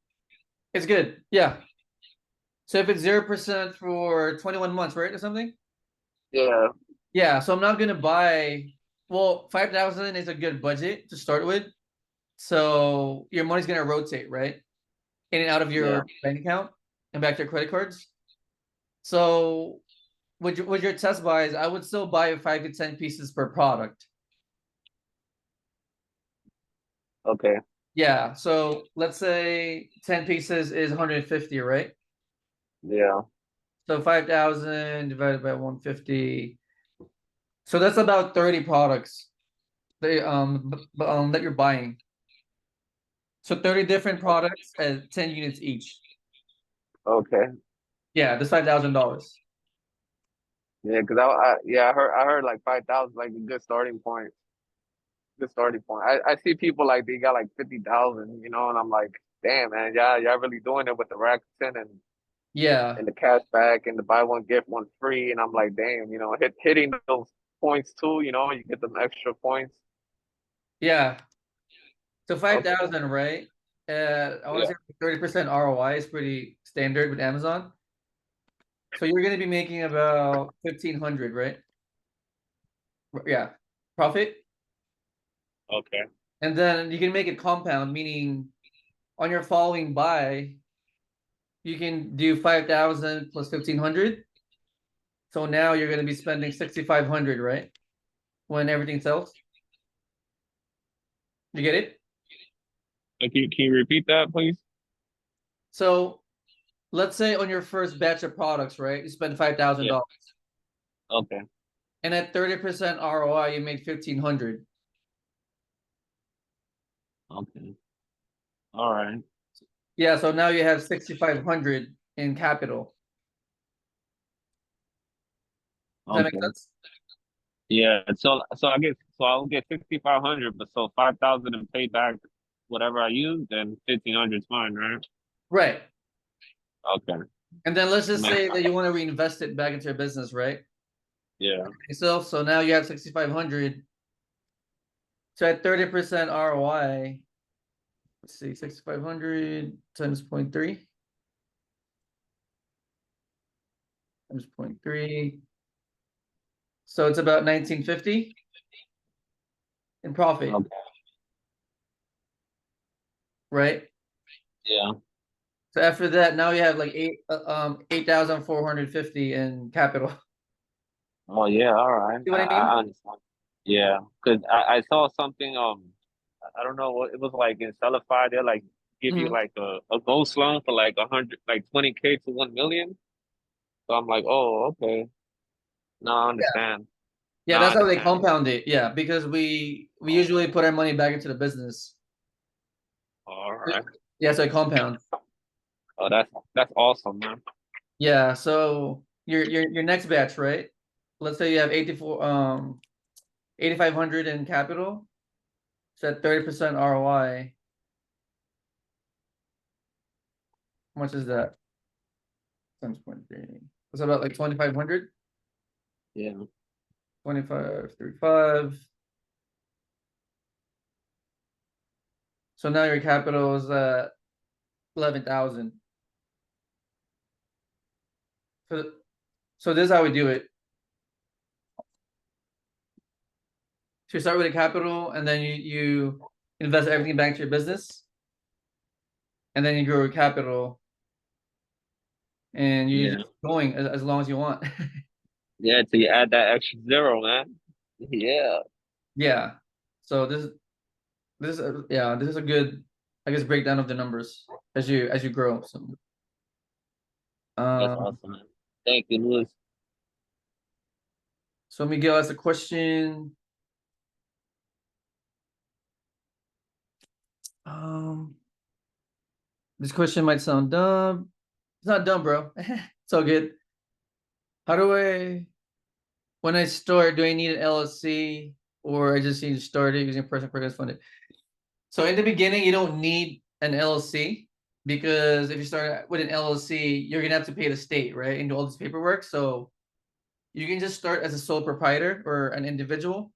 Speaker 1: It's good. Yeah. So if it's 0% for 21 months, right, or something?
Speaker 4: Yeah.
Speaker 1: Yeah. So I'm not gonna buy. Well, 5,000 is a good budget to start with. So your money's gonna rotate, right? In and out of
Speaker 4: Yeah.
Speaker 1: your bank account and back to your credit cards. So with your test buys, I would still buy 5 to 10 pieces per product.
Speaker 4: Okay.
Speaker 1: Yeah. So let's say 10 pieces is 150, right?
Speaker 4: Yeah.
Speaker 1: So 5,000 divided by 150. So that's about 30 products that you're buying. So 30 different products at 10 units each.
Speaker 4: Okay.
Speaker 1: Yeah, that's $5,000.
Speaker 4: Yeah, because I heard like 5,000 like a good starting point. Good starting point. I see people like they got like 50,000, and I'm like, damn man, y'all really doing it with the Rakuten
Speaker 1: Yeah.
Speaker 4: and the cash back and the buy one get one free, and I'm like, damn, hitting those points too, you get them extra points.
Speaker 1: Yeah. So
Speaker 4: Okay.
Speaker 1: 5,000, right? I want to
Speaker 4: Yeah.
Speaker 1: say 30% ROI is pretty standard with Amazon. So you're going to be making about 1,500, right? Yeah. Profit.
Speaker 4: Okay.
Speaker 1: And then you can make it compound, meaning on your following buy, you can do 5,000 plus 1,500. So now you're going to be spending 6,500, right? When everything sells. You get it?
Speaker 4: Can you repeat that, please?
Speaker 1: So let's say on your first batch of products, right? You spend
Speaker 4: Yeah.
Speaker 1: $5,000.
Speaker 4: Okay.
Speaker 1: And at 30% ROI, you made 1,500.
Speaker 4: Okay. All right.
Speaker 1: Yeah, so now you have 6,500 in capital. Does that make
Speaker 4: Okay.
Speaker 1: sense?
Speaker 4: Yeah. So I guess I'll get 6,500, but so 5,000 and pay back whatever I use, then 1,500 is fine, right?
Speaker 1: Right.
Speaker 4: Okay.
Speaker 1: And then let's just
Speaker 4: Makes
Speaker 1: say that you want to reinvest it back into your business, right?
Speaker 4: Yeah.
Speaker 1: So now you have 6,500. So at 30% ROI, let's see, 6,500 times 0.3 times 0.3. So it's about 1,950 in profit,
Speaker 4: Okay.
Speaker 1: right?
Speaker 4: Yeah.
Speaker 1: So after that, now you have like 8,450 in capital.
Speaker 4: Oh yeah. All right.
Speaker 1: See what I mean?
Speaker 4: I understand. Yeah. Because I saw something. I don't know what it was like in Sellify. They like give you
Speaker 1: Mhm.
Speaker 4: like a gold loan for like 100, like 20K to 1 million. So I'm like, oh, okay. Now I understand.
Speaker 1: Yeah,
Speaker 4: Now I
Speaker 1: that's how they
Speaker 4: understand.
Speaker 1: compound it. Yeah, because we
Speaker 4: Oh,
Speaker 1: usually put our money back into the business.
Speaker 4: all right.
Speaker 1: Yeah, so it compounds.
Speaker 4: Oh, that's awesome, man.
Speaker 1: Yeah, so your next batch, right? Let's say you have 8,500 in capital. So at 30% ROI, how much is that? Times 0.3. It's about like 2,500,
Speaker 4: Yeah.
Speaker 1: 25, 35. So now your capital is 11,000. So this is how we do it. So you start with a capital, and then you invest everything back to your business, and then you grow your capital, and you
Speaker 4: Yeah.
Speaker 1: just keep going as long as you want.
Speaker 4: Yeah. So you add that extra zero, man. Yeah.
Speaker 1: Yeah. So this is a good, I guess, breakdown of the numbers as you grow. So
Speaker 4: That's
Speaker 1: um
Speaker 4: awesome, man. Thank you, Louis.
Speaker 1: So Miguel asked a question. This question might sound dumb. It's not dumb, bro. It's all good. How do when I start, do I need an LLC or I just need to start it using personal credit funded? So in the beginning, you don't need an LLC because if you start with an LLC, you're gonna have to pay the state, right? And do all this paperwork. So you can just start as a sole proprietor or an individual.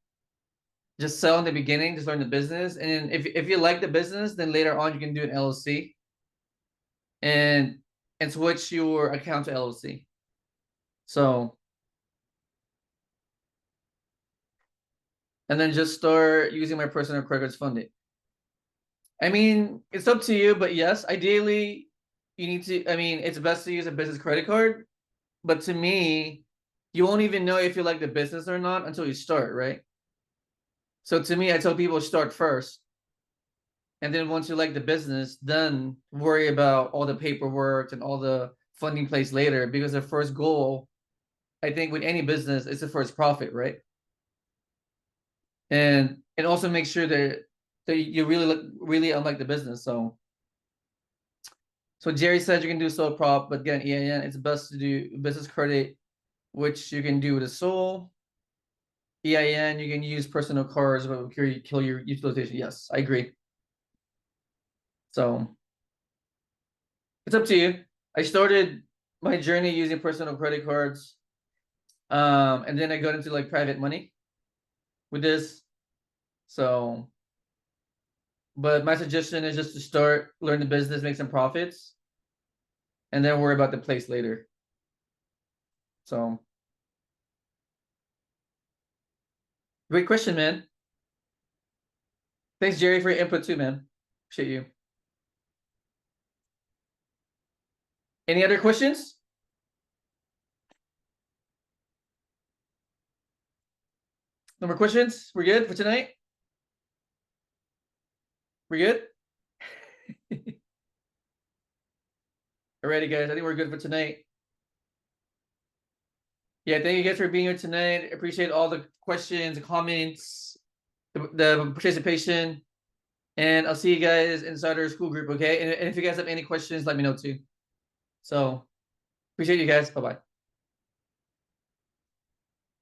Speaker 1: Just sell in the beginning, just learn the business. And if you like the business, then later on you can do an LLC and switch your account to LLC. So and then just start using my personal credit cards funded. I mean, it's up to you, but yes, ideally you need to, I mean, it's best to use a business credit card, but to me, you won't even know if you like the business or not until you start, right? So to me, I tell people start first. And then once you like the business, then worry about all the paperwork and all the funding place later, because the first goal, I think with any business, is the first profit, right? And also make sure that you really unlike the business. So Jerry said you can do sole prop, but again, EIN, it's best to do business credit, which you can do with a sole. EIN, you can use personal cards, but will kill your utilization. Yes, I agree. So it's up to you. I started my journey using personal credit cards. And then I got into like private money with this. So, but my suggestion is just to start, learn the business, make some profits, and then worry about the place later. So, great question, man. Thanks, Jerry, for your input too, man. Appreciate you. Any other questions? No more questions? We're good for tonight? We're good? Alrighty, guys. I think we're good for tonight. Yeah, thank you guys for being here tonight. Appreciate all the questions, comments, the participation. And I'll see you guys inside our school group, okay? And if you guys have any questions, let me know too. So appreciate you guys. Bye-bye.